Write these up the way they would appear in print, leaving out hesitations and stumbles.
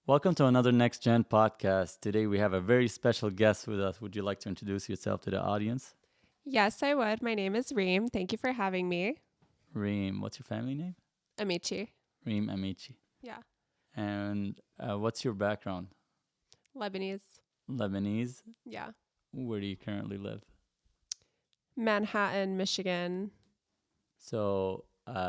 Welcome to another Next Gen podcast. Today we have a very special guest with us. Would you like to introduce yourself to the audience? Yes, I would. My name is Reem. Thank you for having me. Reem, what's your family name? Ameiche. Reem Ameiche. Yeah. And what's your background? Lebanese. Lebanese. Yeah. Where do you currently live? Manhattan, Michigan. So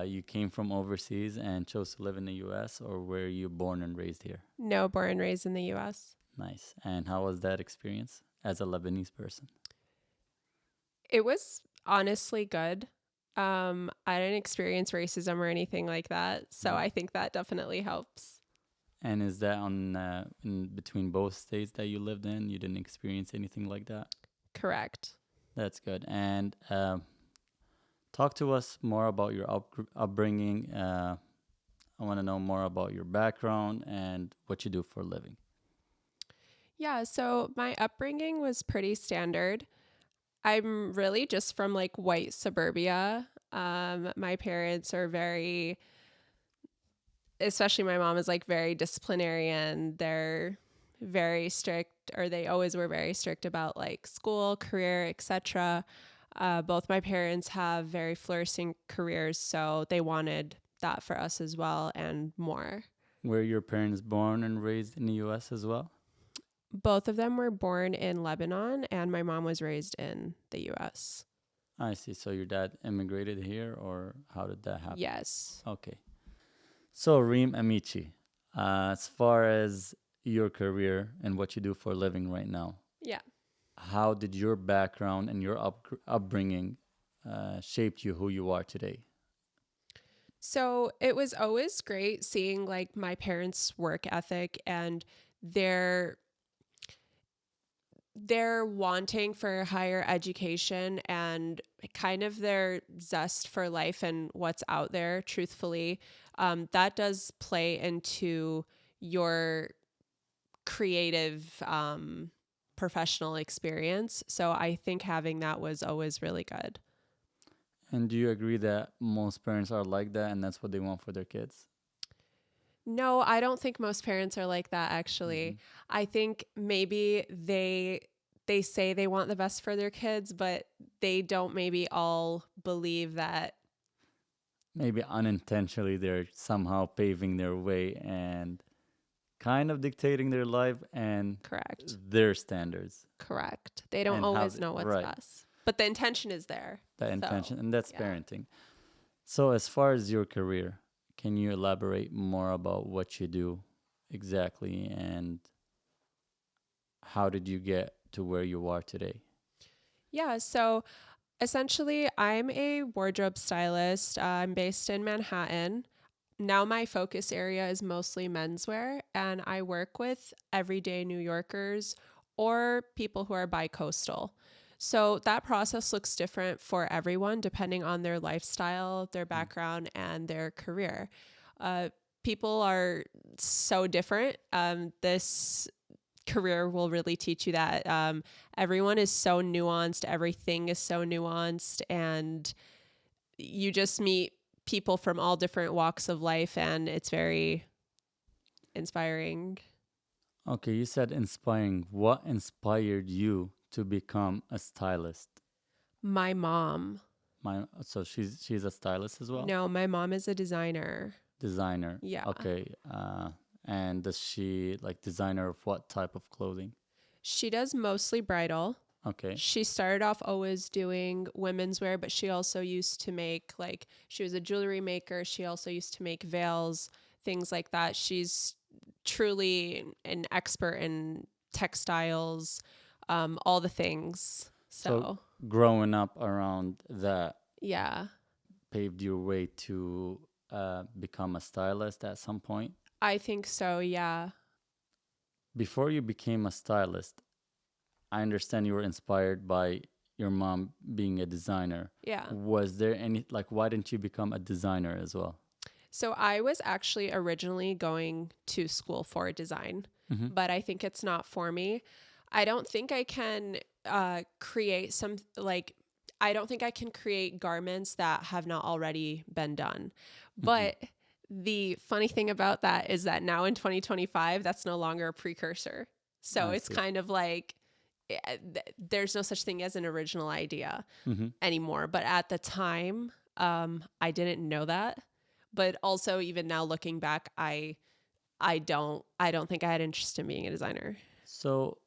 you came from overseas and chose to live in the U.S., or were you born and raised here? No, born and raised in the U.S. Nice. And how was that experience as a Lebanese person? It was honestly good. I didn't experience racism or anything like that. So I think that definitely helps. And is that in between both states that you lived in? You didn't experience anything like that? Correct. That's good. And talk to us more about your upbringing. I want to know more about your background and what you do for a living. Yeah. So my upbringing was pretty standard. I'm really just from like white suburbia. My parents are very, especially my mom is like very disciplinarian. They're very strict, or they always were very strict about like school, career, etc. Both my parents have very flourishing careers, so they wanted that for us as well and more. Were your parents born and raised in the U.S. as well? Both of them were born in Lebanon, and my mom was raised in the U.S. I see. So your dad immigrated here, or how did that happen? Yes. Okay. So Reem Ameiche, as far as your career and what you do for a living right now, Yeah. how did your background and your upbringing shaped you who you are today? So it was always great seeing like my parents' work ethic and their wanting for higher education and kind of their zest for life and what's out there, truthfully. That does play into your creative professional experience. So I think having that was always really good. And do you agree that most parents are like that and that's what they want for their kids? No, I don't think most parents are like that actually. I think maybe they say they want the best for their kids, but they don't maybe all believe that. Maybe unintentionally they're somehow paving their way and kind of dictating their life and Correct. their standards Correct. They don't and how always know what's right, best. But the intention is there. that So, intention, and that's yeah. parenting. So as far as your career, can you elaborate more about what you do exactly and how did you get to where you are today? Yeah, so essentially I'm a wardrobe stylist. I'm based in Manhattan. Now my focus area is mostly menswear, and I work with everyday New Yorkers or people who are bi-coastal. So that process looks different for everyone depending on their lifestyle, their background, and their career. Uh, People are so different. This career will really teach you that. Everyone is so nuanced, everything is so nuanced, and you just meet people from all different walks of life, and it's very inspiring. Okay, you said inspiring. What inspired you to become a stylist? My mom. So she's a stylist as well? No, my mom is a designer. Designer. Yeah. Okay. And does she like designer of what type of clothing? She does mostly bridal. Okay. She started off always doing women's wear, but she also used to make like, she was a jewelry maker. She also used to make veils, things like that. She's truly an expert in textiles, all the things. So growing up around that yeah, paved your way to become a stylist at some point. I think so. Yeah. Before you became a stylist, I understand you were inspired by your mom being a designer. Yeah. Was there any, like, why didn't you become a designer as well? So I was actually originally going to school for design, but I think it's not for me. I don't think I can create some like I don't think I can create garments that have not already been done. But The funny thing about that is that now in 2025, that's no longer a precursor. So I it's see. kind of like there's no such thing as an original idea Hmm. anymore. But at the time, I didn't know that. But also, even now looking back, I don't think I had interest in being a designer. So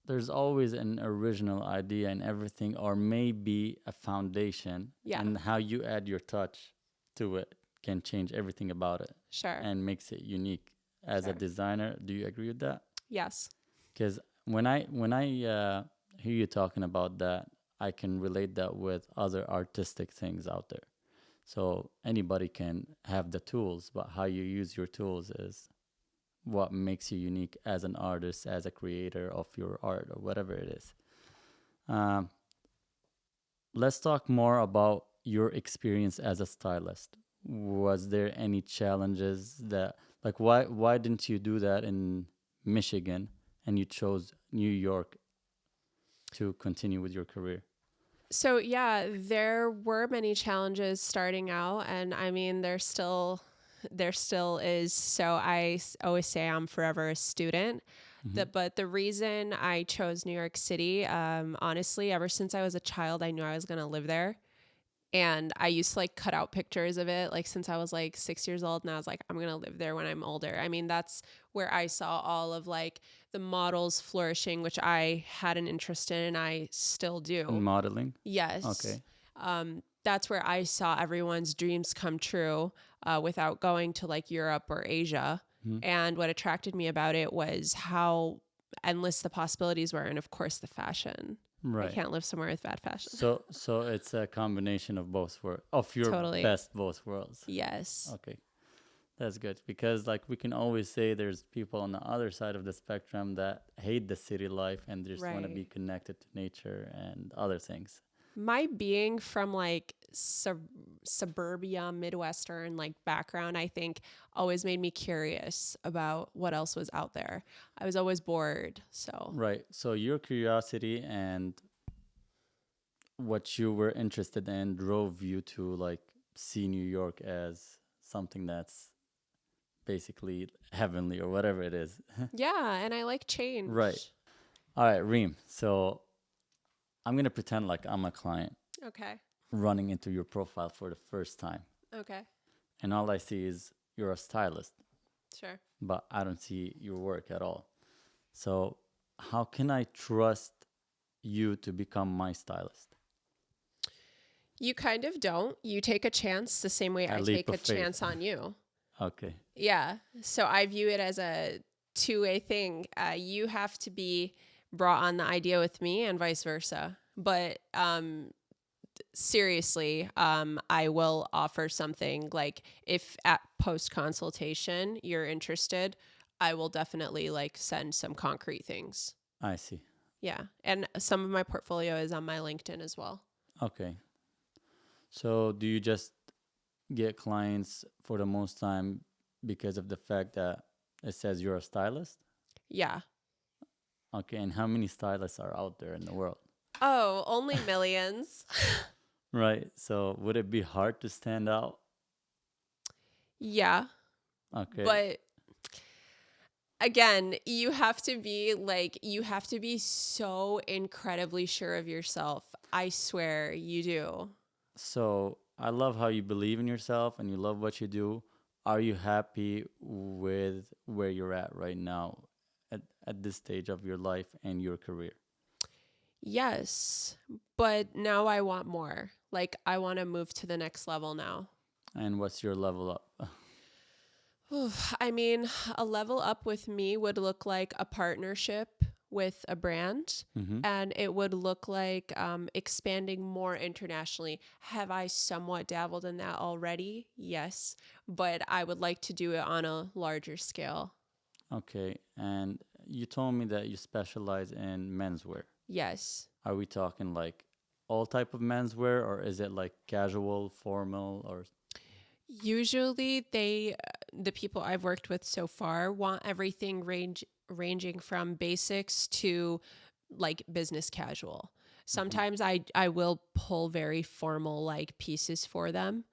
there's always an original idea in everything, or maybe a foundation, Yeah, and how you add your touch to it can change everything about it sure. and makes it unique. As a Sure. designer, do you agree with that? Yes. Because when I hear you talking about that, I can relate that with other artistic things out there. So anybody can have the tools, but how you use your tools is what makes you unique as an artist, as a creator of your art or whatever it is. Um, let's talk more about your experience as a stylist. Was there any challenges that, like, why didn't you do that in Michigan and you chose New York to continue with your career? So yeah, there were many challenges starting out, and I mean there still is. So always say I'm forever a student. Hmm. But the reason I chose New York City, honestly, ever since I was a child, I knew I was gonna live there. And I used to like cut out pictures of it like since I was like 6 years old. And I was like, I'm going to live there when I'm older. I mean, that's where I saw all of like the models flourishing, which I had an interest in and I still And do. modeling? Yes. Okay. That's where I saw everyone's dreams come true without going to like Europe or Asia. Mhm. And what attracted me about it was how endless the possibilities were. And of course, the fashion. I Right. can't live somewhere with bad fashion. So it's a combination of both of your Totally. best both worlds. Yes. Okay. That's good because like we can always say there's people on the other side of the spectrum that hate the city life and just want to be Right. connected to nature and other things. My being from like suburbia, Midwestern like background, I think always made me curious about what else was out there. I was always bored. So, Right. So your curiosity and what you were interested in drove you to like see New York as something that's basically heavenly or whatever it is. yeah, and I like Right. change. All right, Reem. So I'm gonna pretend like I'm a client Okay. running into your profile for the first time, Okay. and all I see is you're a stylist, Sure. but I don't see your work at all. So how can I trust you to become my stylist? You kind of don't. You take a chance the same way A I leap take of a faith. chance on you. Okay. Yeah. So I view it as a two-way thing. You have to be brought on the idea with me and vice versa. But seriously, I will offer something like if at post consultation you're interested, I will definitely like send some concrete things. I see. Yeah. And some of my portfolio is on my LinkedIn as well. Okay. So do you just get clients for the most time because of the fact that it says you're a stylist? Yeah. Okay, and how many stylists are out there in the world? Oh, only millions. Right. So would it be hard to stand out? Yeah. Okay. But again, you have to be so incredibly sure of yourself. I swear you do. So I love how you believe in yourself and you love what you do. Are you happy with where you're at right now at this stage of your life and your career? Yes, but now I want more. Like, I want to move to the next level now. And what's your level up? I mean, a level up with me would look like a partnership with a brand, Mm-hmm. and it would look like expanding more internationally. Have I somewhat dabbled in that already? Yes, but I would like to do it on a larger scale. Okay. And you told me that you specialize in menswear. Yes. Are we talking like all type of menswear or is it like casual, formal or Usually the people I've worked with so far want everything ranging from basics to like business casual. Mhm. Sometimes I will pull very formal like pieces for them,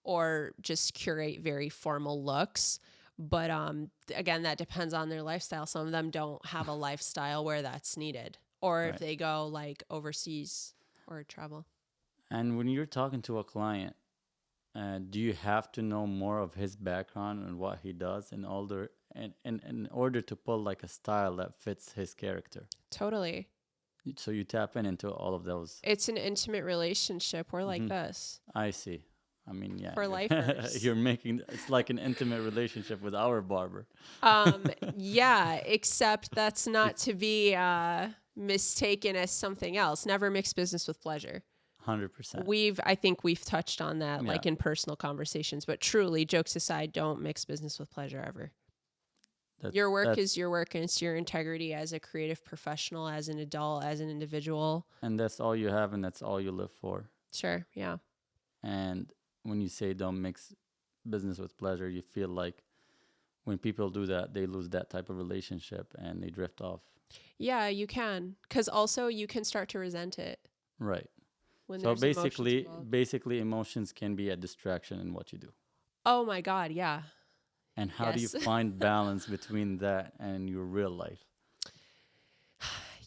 or just curate very formal looks. But again, that depends on their lifestyle. Some of them don't have a lifestyle where that's needed, or if Right. they go like overseas or travel. And when you're talking to a client, do you have to know more of his background and what he does in order to pull like a style that fits his character? Totally. So you tap into all of those. It's an intimate relationship. We're like Mhm. this I see. I mean, yeah, for lifers. you're making it's like an intimate relationship with our barber. Yeah, except that's not to be mistaken as something else. Never mix business with pleasure. 100%. I think we've touched on that Yeah, like in personal conversations, but truly, jokes aside, don't mix business with pleasure ever. Your work that's is your work, and it's your integrity as a creative professional, as an adult, as an individual. and that's all you have, and that's all you live for. Sure, yeah. And when you say don't mix business with pleasure, you feel like when people do that, they lose that type of relationship and they drift off. Yeah, you can. Because also you can start to resent it Right. when So there's emotions involved. basically, emotions can be a distraction in what you do. Oh my God, yeah. And how do you Yes. find balance between that and your real life?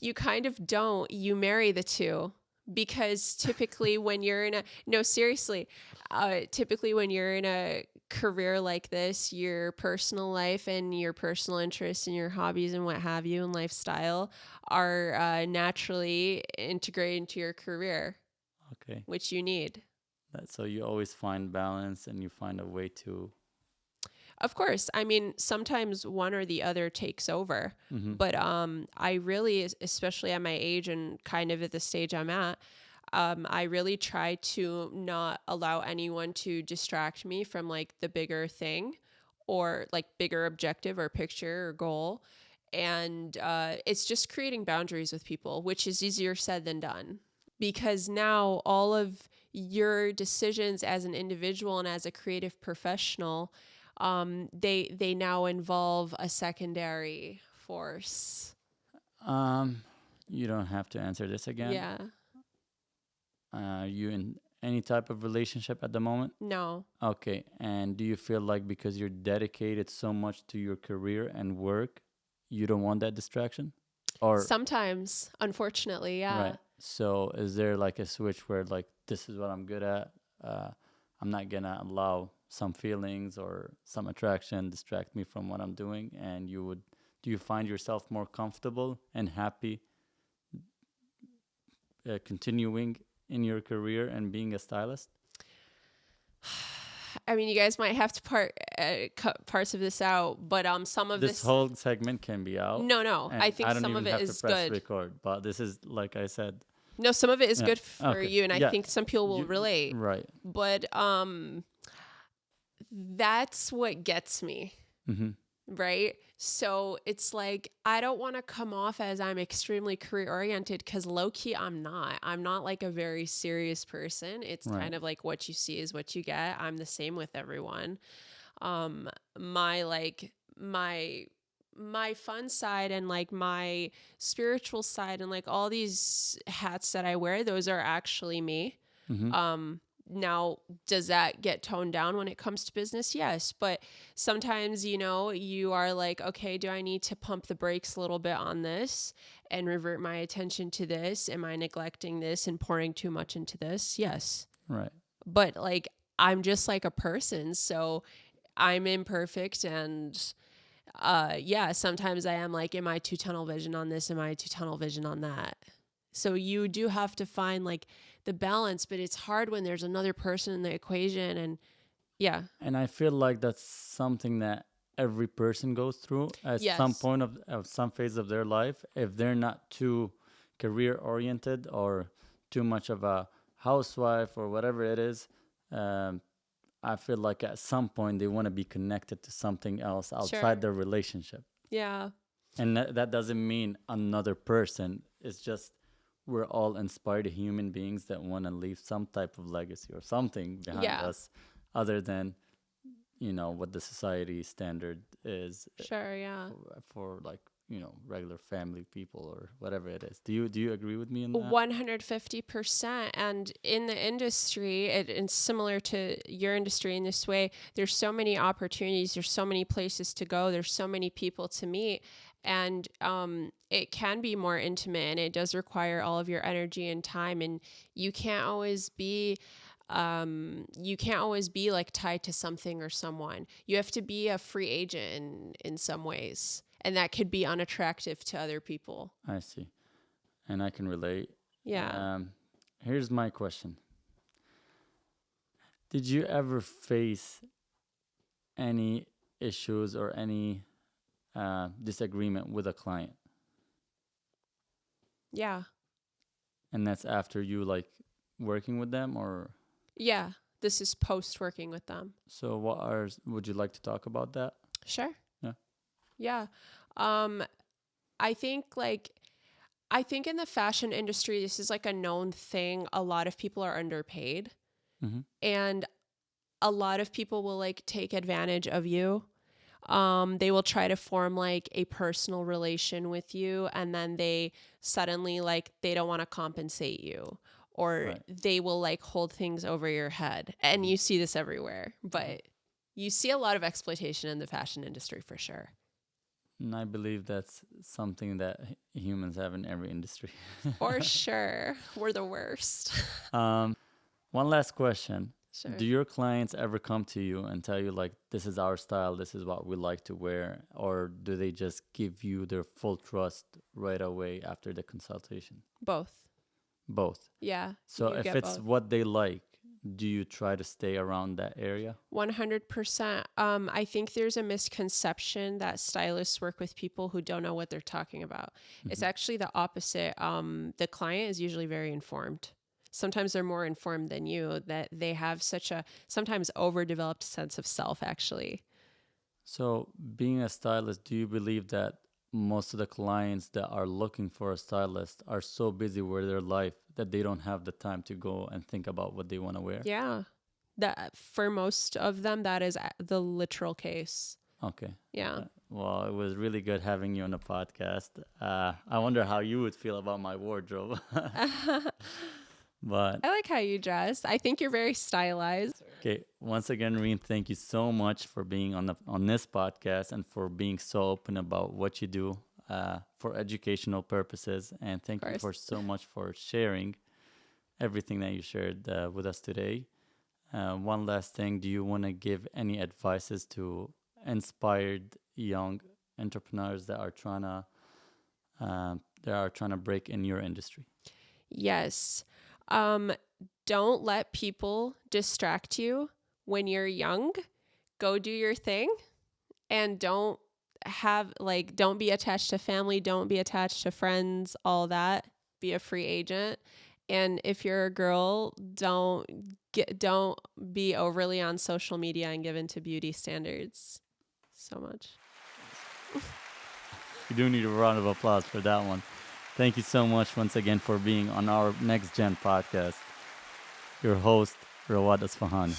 You kind of don't. You marry the two. Because typically when you're in a, no, seriously, typically when you're in a career like this, your personal life and your personal interests and your hobbies and what have you and lifestyle are naturally integrated into your career, Okay. which you need. So you always find balance and you find a way to. Of course, I mean, sometimes one or the other takes over, Mm-hmm. but I really, especially at my age and kind of at the stage I'm at, I really try to not allow anyone to distract me from like the bigger thing or like bigger objective or picture or goal. And it's just creating boundaries with people, which is easier said than done. Because now all of your decisions as an individual and as a creative professional, they now involve a secondary force. You don't have to answer this again. Yeah. Are you in any type of relationship at the moment? No. Okay. And do you feel like because you're dedicated so much to your career and work, you don't want that distraction? Or Sometimes, unfortunately, yeah. right. So is there like a switch where like this is what I'm good at? I'm not gonna allow some feelings or some attraction distract me from what I'm doing. And do you find yourself more comfortable and happy continuing in your career and being a stylist? I mean, you guys might have to cut parts of this out, but some of This this. whole segment can be out. No. And I think I don't some even of it have to is press good. record, but this is like I said. No, some of it is Yeah. good for Okay. you, and I Yeah. think some people will relate. Right. But that's what gets me. Mm-hmm. Right? So it's like, I don't want to come off as I'm extremely career oriented because low key, I'm not. I'm not like a very serious person. It's Right. kind of like what you see is what you get. I'm the same with everyone. My like, my fun side and like my spiritual side and like all these hats that I wear, those are actually me. Mm-hmm. Now, does that get toned down when it comes to business? Yes. But sometimes, you are like, okay, do I need to pump the brakes a little bit on this and revert my attention to this? Am I neglecting this and pouring too much into this? Yes. Right. But like, I'm just like a person. So I'm imperfect. And yeah, sometimes I am like, am I too tunnel vision on this? Am I too tunnel vision on that? So you do have to find like the balance, but it's hard when there's another person in the equation. And yeah. And I feel like that's something that every person goes through at some Yes. point of some phase of their life. If they're not too career oriented or too much of a housewife or whatever it is, I feel like at some point they want to be connected to something else outside Sure. their relationship. Yeah. And that doesn't mean another person. It's just we're all inspired human beings that want to leave some type of legacy or something behind Yeah. us other than, what the society standard is Sure. Yeah. for like regular family people or whatever it is. Do you agree with me in that? 150%. And in the industry, it's similar to your industry in this way. There's so many opportunities. There's so many places to go. There's so many people to meet. And it can be more intimate, and it does require all of your energy and time. And you can't always be like tied to something or someone. You have to be a free agent in some ways. And that could be unattractive to other people. I see. And I can relate. Yeah. Here's my question. Did you ever face any issues or any disagreement with a client? Yeah. And that's after you like working with them, or? Yeah. This is post working with them. So would you like to talk about that? Sure. Yeah. Yeah. I think in the fashion industry, this is like a known thing. A lot of people are underpaid, Mm-hmm. and a lot of people will like take advantage of you. They will try to form like a personal relation with you, and then they suddenly like they don't want to compensate you, or Right. they will like hold things over your head. And you see this everywhere, but you see a lot of exploitation in the fashion industry for sure. And I believe that's something that humans have in every industry. For sure. We're the worst. One last question. Sure. Do your clients ever come to you and tell you like, this is our style, this is what we like to wear? Or do they just give you their full trust right away after the consultation? Both. Both. Yeah. So you if get it's both. what they like, do you try to stay around that area? 100%. I think there's a misconception that stylists work with people who don't know what they're talking about. It's actually the opposite. The client is usually very informed. Sometimes they're more informed than you, that they have such a sometimes overdeveloped sense of self, actually. So being a stylist, do you believe that most of the clients that are looking for a stylist are so busy with their life that they don't have the time to go and think about what they want to wear? Yeah. That for most of them, that is the literal case. Okay. Yeah. Well, it was really good having you on the podcast. I wonder how you would feel about my wardrobe. But I like how you dress. I think you're very stylized. okay, once again, Reem, thank you so much for being on this podcast and for being so open about what you do for educational purposes. And thank you for so much for sharing everything that you shared with us today. One last thing, do you want to give any advices to inspired young entrepreneurs that are trying to break in your industry? Yes. Don't let people distract you when you're young. Go do your thing, and don't be attached to family. Don't be attached to friends, all that. Be a free agent. And if you're a girl, don't be overly on social media and give into beauty standards so much. You do need a round of applause for that one. Thank you so much once again for being on our NXT GEN podcast. Your host, Rawad Asfahani.